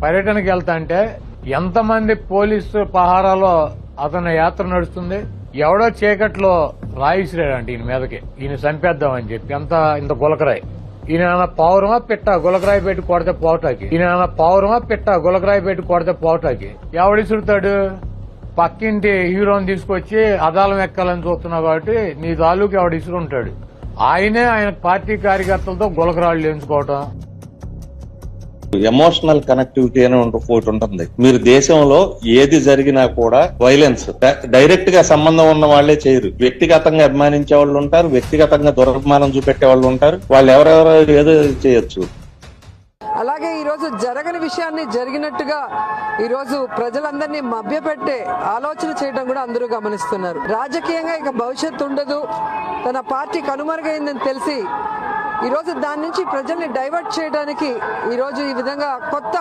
పర్యటనకి వెళ్తా అంటే ఎంతమంది పోలీసు పహారాలో అతని యాత్ర నడుస్తుంది. ఎవడో చీకట్లో రాయిసిరాడంట ఈయన మీదకి, ఈయన చంపేద్దామని చెప్పి. ఇంత గులకరాయి. ఈయన పౌరమా పిట్ట గులకరాయి పెట్టి కొడితే పోటాకి. ఎవడిసురుతాడు? పక్కింటి హీరోని తీసుకొచ్చి అదాలం ఎక్కాలని చూస్తున్నావు కాబట్టి నీ తాలూకు ఎవడు ఇసురుంటాడు. ఆయన పార్టీ కార్యకర్తలతో గులకరాళ్ళు ఎంచుకోవటం. ఎమోషనల్ కనెక్టివిటీ అని ఒకటి ఉంటుంది. మీరు దేశంలో ఏది జరిగినా కూడా వైలెన్స్ డైరెక్ట్ గా సంబంధం ఉన్న వాళ్లే చేయరు. వ్యక్తిగతంగా అభిమానించే వాళ్ళు ఉంటారు, వ్యక్తిగతంగా దురభిమానం చూపెట్టే వాళ్ళు ఉంటారు. వాళ్ళు ఎవరెవరో ఏదో చేయొచ్చు. అలాగే ఈరోజు జరగని విషయాన్ని జరిగినట్టుగా ఈరోజు ప్రజలందరినీ మభ్యపెట్టే ఆలోచన చేయడం కూడా అందరూ గమనిస్తున్నారు. రాజకీయంగా ఇక భవిష్యత్తు ఉండదు, తన పార్టీ కనుమరుగైందని తెలిసి ఈరోజు దాని నుంచి ప్రజల్ని డైవర్ట్ చేయడానికి ఈరోజు ఈ విధంగా కొత్త